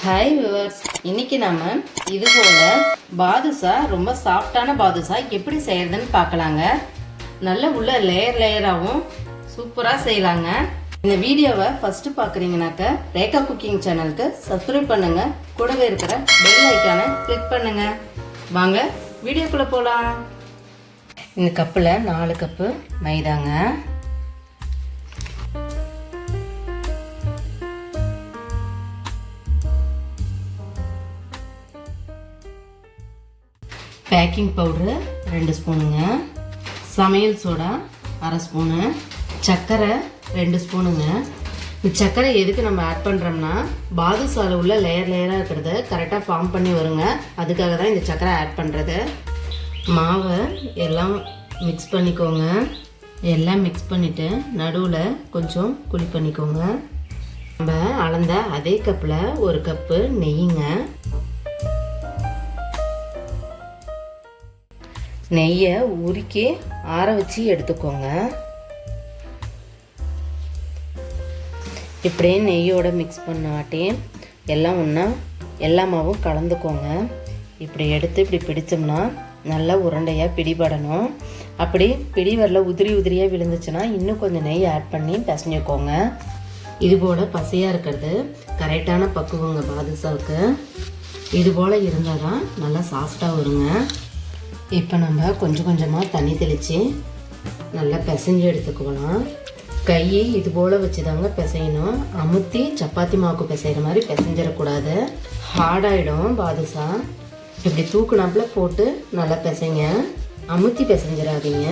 Hi viewers, இன்னைக்கு நம்ம இது போல பாதுஷா ரொம்ப சாஃப்டான பாதுஷா எப்படி செய்யறதுன்னு பார்க்கலாங்க. நல்ல உள்ள லேயராகவும் சூப்பராக செய்யலாங்க. இந்த வீடியோவை ஃபர்ஸ்ட் பார்க்குறீங்கனாக்க ரேகா குக்கிங் சேனலுக்கு சப்ஸ்கிரைப் பண்ணுங்க, கூடவே இருக்கிற பெல் ஐக்கானை கிளிக் பண்ணுங்க. வாங்க வீடியோக்குள்ளே போகலாம். இந்த கப்பில் 4 கப்பு மைதாங்க, பேக்கிங் பவுட்ரு 2 ஸ்பூனுங்க, சமையல் சோடா 1/2 ஸ்பூனு, சர்க்கரை 2 ஸ்பூனுங்க. இந்த சர்க்கரை எதுக்கு நம்ம ஆட் பண்ணுறோம்னா பாதுஷாவில் உள்ள லேயராக இருக்கிறத கரெக்டாக ஃபார்ம் பண்ணி வருங்க. அதுக்காக தான் இந்த சர்க்கரை ஆட் பண்ணுறது. மாவை எல்லாம் மிக்ஸ் பண்ணிக்கோங்க. எல்லாம் மிக்ஸ் பண்ணிவிட்டு நடுவில் கொஞ்சம் குழி பண்ணிக்கோங்க. நம்ம அளந்த அதே கப்பில் 1 கப்பு நெய்யுங்க. நெய்யை உருக்கி ஆற வச்சு எடுத்துக்கோங்க. இப்படியே நெய்யோட மிக்ஸ் பண்ணாட்டி எல்லாம் ஒன்றா எல்லா மாவும் கலந்துக்கோங்க. இப்படி எடுத்து இப்படி பிடிச்சோம்னா நல்லா உருண்டையாக பிடிபடணும். அப்படி பிடி வரல உதிரியாக விழுந்துச்சுன்னா இன்னும் கொஞ்சம் நெய் ஆட் பண்ணி பிசைஞ்சுக்கோங்க. இது போல் பசையாக இருக்கிறது கரெக்டான பக்குவங்க பாதுஷாவுக்கு. இது போல் இருந்தால் தான் நல்லா சாஃப்டாக வருங்க. இப்போ நம்ம கொஞ்சம் கொஞ்சமாக தண்ணி தெளித்து நல்லா பிசைஞ்சு எடுத்துக்கலாம். கையை இது போல் வச்சு தாங்க பிசையணும். அமுத்தி சப்பாத்தி மாவுக்கு பிசைகிற மாதிரி பிசைஞ்சிடக்கூடாது, ஹார்டாகிடும் பாதுஷா. இப்படி தூக்குனாப்பில் போட்டு நல்லா பிசைங்க, அமுத்தி பிசைஞ்சிடாதீங்க.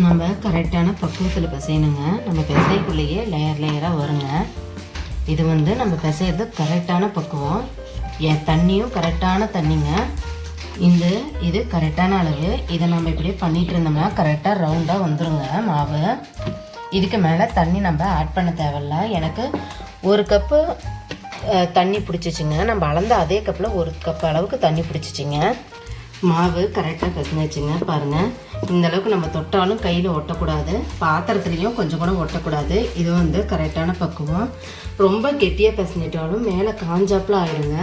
நம்ம கரெக்டான பக்குவத்தில் பிசையணுங்க. நம்ம பிசைக்குள்ளேயே லேயராக வருங்க. இது நம்ம பிசைறது கரெக்டான பக்குவம். தண்ணியும் கரெக்டான தண்ணிங்க. இது கரெக்டான அளவு. இதை நம்ம இப்படியே பண்ணிட்டு இருந்தோம்னா கரெக்டாக ரவுண்டாக வந்துடுங்க மாவு. இதுக்கு மேலே தண்ணி நம்ம ஆட் பண்ண தேவையில்ல. எனக்கு 1 கப்பு தண்ணி பிடிச்சிச்சிங்க. நம்ம அளந்த அதே கப்பில் 1 கப் அளவுக்கு தண்ணி பிடிச்சிச்சிங்க. மாவு கரெக்டாக பிசைஞ்சிச்சுங்க. பாருங்கள், இந்த அளவுக்கு நம்ம தொட்டாலும் கையில் ஒட்டக்கூடாது, பாத்திரத்துலேயும் கொஞ்சம் கூட ஒட்டக்கூடாது. இது கரெக்டான பக்குவம். ரொம்ப கெட்டியாக பிசைஞ்சிட்டாலும் மேலே காஞ்சாப்பில் ஆயிடுங்க.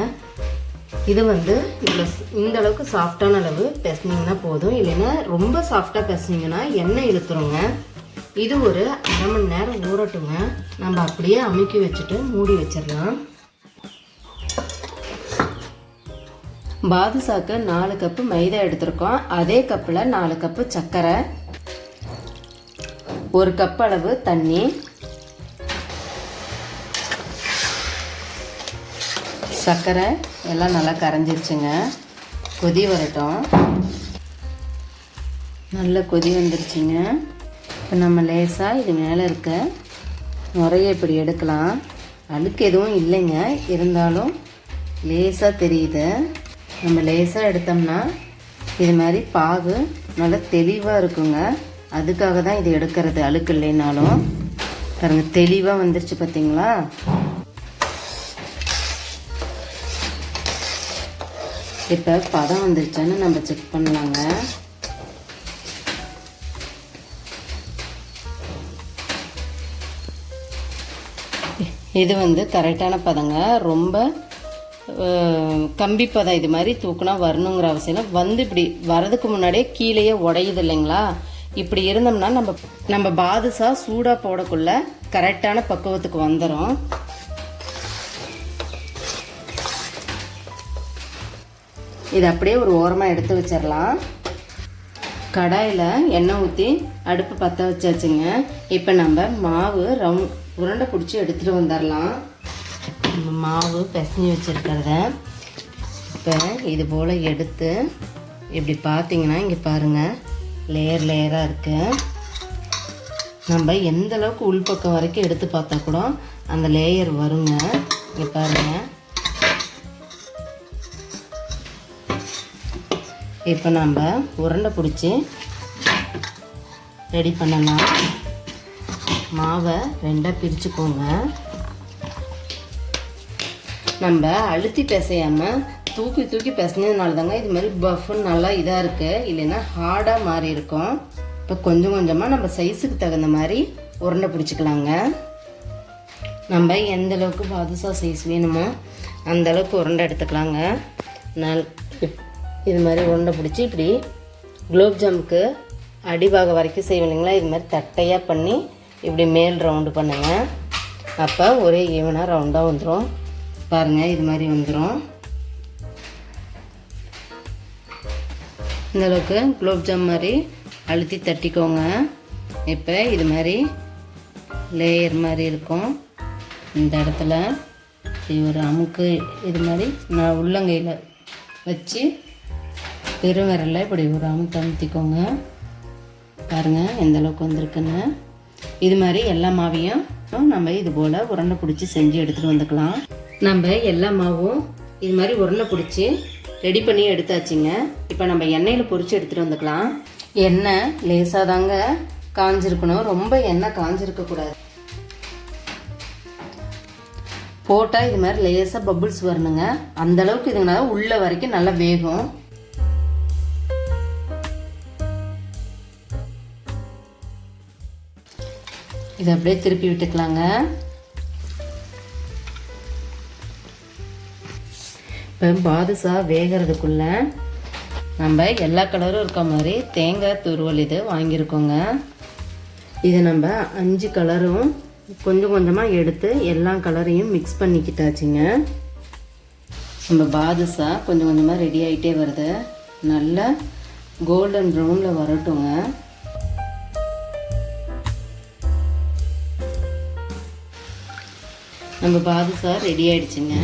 இது இவ்வளோ இந்த அளவுக்கு சாஃப்டான அளவு பிசைஞ்சிங்கன்னா போதும். இல்லைன்னா ரொம்ப சாஃப்டாக பிசைஞ்சிங்கன்னா எண்ணெய் இழுத்துருங்க. இது ஒரு 1/2 மணி நேரம் ஊறட்டுங்க. நம்ம அப்படியே அமுக்கி வச்சுட்டு மூடி வச்சிடலாம். பாதுஷாக்கு 4 கப்பு மைதா எடுத்திருக்கோம். அதே கப்பில் 4 கப்பு சர்க்கரை, 1 கப் அளவு தண்ணி, சர்க்கரை எல்லாம் நல்லா கரைஞ்சிருச்சுங்க. கொதி வரட்டும். நல்ல கொதி வந்துருச்சுங்க. இப்போ நம்ம லேசாக இது மேலே இருக்க நுரைய இப்படி எடுக்கலாம். அழுக்கு எதுவும் இல்லைங்க, இருந்தாலும் லேசாக தெரியுது. நம்ம லேசாக எடுத்தோம்னா இது மாதிரி பாகு நல்லா தெளிவாக இருக்குங்க. அதுக்காக தான் இது எடுக்கிறது, அழுக்கு இல்லைனாலும். பாருங்க, தெளிவாக வந்துருச்சு பார்த்தீங்களா? இப்போ பதம் வந்துருச்சான்னு நம்ம செக் பண்ணலாங்க. இது கரெக்டான பதங்க. ரொம்ப கம்பி பதம் இது மாதிரி தூக்குனா வரணுங்கிற அவசியம். இப்படி வரதுக்கு முன்னாடியே கீழேயே உடையுது இல்லைங்களா? இப்படி இருந்தோம்னா நம்ம பாதுஷா சூடாக போடக்குள்ள கரெக்டான பக்குவத்துக்கு வந்துடும். இது அப்படியே ஒரு ஓரமாக எடுத்து வச்சிடலாம். கடாயில் எண்ணெய் ஊற்றி அடுப்பு பற்ற வச்சாச்சுங்க. இப்போ நம்ம மாவு உருண்டை பிடிச்சி எடுத்துகிட்டு வந்துடலாம். மாவு பிசைஞ்சு வச்சுருக்கிறத இப்போ இது போல் எடுத்து இப்படி பார்த்தீங்கன்னா இங்கே பாருங்கள், லேயராக இருக்குது. நம்ம எந்த அளவுக்கு உள்பக்கம் வரைக்கும் எடுத்து பார்த்தா கூட அந்த லேயர் வருங்க. இங்கே பாருங்கள். இப்போ நம்ம உருண்டை பிடிச்சி ரெடி பண்ணலாம். மாவை 2ஆக பிரிச்சுக்கோங்க. நம்ம அழுத்தி பிசையாமல் தூக்கி பிசைஞ்சதுனால தாங்க இது மாதிரி பஃப்னு நல்லா இதாக இருக்குது. இல்லைன்னா ஹார்டாக மாறி இருக்கும். இப்போ கொஞ்சம் கொஞ்சமாக நம்ம சைஸுக்கு தகுந்த மாதிரி உருண்டை பிடிச்சிக்கலாங்க. நம்ம எந்த அளவுக்கு பாதுஷா சைஸ் வேணுமோ அந்த அளவுக்கு உருண்டை எடுத்துக்கலாங்க. இது மாதிரி உருண்டை பிடிச்சி இப்படி குலோப்ஜாமுக்கு அடிபாகம் வரைக்கும் செய்வோம் இல்லைங்களா, இது மாதிரி தட்டையாக பண்ணி இப்படி மேல் ரவுண்டு பண்ணுங்கள். அப்போ ஒரே ஈவனாக ரவுண்டாக வந்துடும். பாருங்கள், இது மாதிரி வந்துடும். இந்தளவுக்கு குலோப்ஜாம் மாதிரி அழுத்தி தட்டிக்கோங்க. இப்போ இது மாதிரி லேயர் மாதிரி இருக்கும். இந்த இடத்துல ஒரு அமுக்கு இது மாதிரி நான் உள்ளங்கையில் வச்சு பெருவிரலில் இப்படி ஒரு அமுக்கு அமுத்திக்கோங்க. பாருங்கள் எந்தளவுக்கு வந்திருக்குன்னு. இது மாதிரி எல்லா மாவையும் நம்ம இது போல் உருண்டை பிடிச்சி செஞ்சு எடுத்துகிட்டு வந்துக்கலாம். நம்ம எல்லா மாவும் இது மாதிரி உருண்டை பிடிச்சி ரெடி பண்ணி எடுத்தாச்சுங்க. இப்போ நம்ம எண்ணெயில் பொரித்து எடுத்துகிட்டு வந்துக்கலாம். எண்ணெய் லேசாக தாங்க காஞ்சிருக்கணும், ரொம்ப எண்ணெய் காஞ்சிருக்கக்கூடாது. போட்டால் இது மாதிரி லேசாக பபுள்ஸ் வரணுங்க. அந்தளவுக்கு இதுங்கனால உள்ள வரைக்கும் நல்லா வேகும். இதை அப்படியே திருப்பி விட்டுக்கலாங்க. இப்போ பாதுஷா வேகிறதுக்குள்ள நம்ம எல்லா கலரும் இருக்க மாதிரி தேங்காய் துருவல் இது வாங்கியிருக்கோங்க. இது நம்ம 5 கலரும் கொஞ்சம் கொஞ்சமாக எடுத்து எல்லா கலரையும் மிக்ஸ் பண்ணிக்கிட்டாச்சுங்க. நம்ம பாதுஷா கொஞ்சம் கொஞ்சமாக ரெடி ஆகிட்டே வருது. நல்லா கோல்டன் ப்ரௌனில் வரட்டுங்க. நம்ம பாதுஷா ரெடி ஆயிடுச்சுங்க.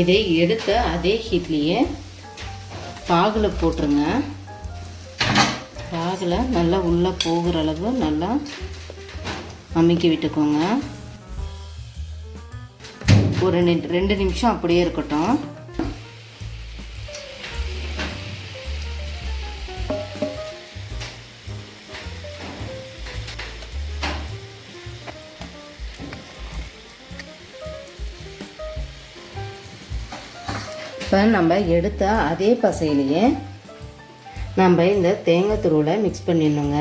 இதை எடுத்த அதே ஹீட்லேயே பாகில் போட்டுருங்க. பாகில் நல்லா உள்ளே போகிற அளவு நல்லா அமுக்கி விட்டுக்கோங்க. ஒரு 2 நிமிஷம் அப்படியே இருக்கட்டும். இப்போ நம்ம எடுத்த அதே பசையிலேயே நம்ம இந்த தேங்காய் துருவலை மிக்ஸ் பண்ணிடணுங்க.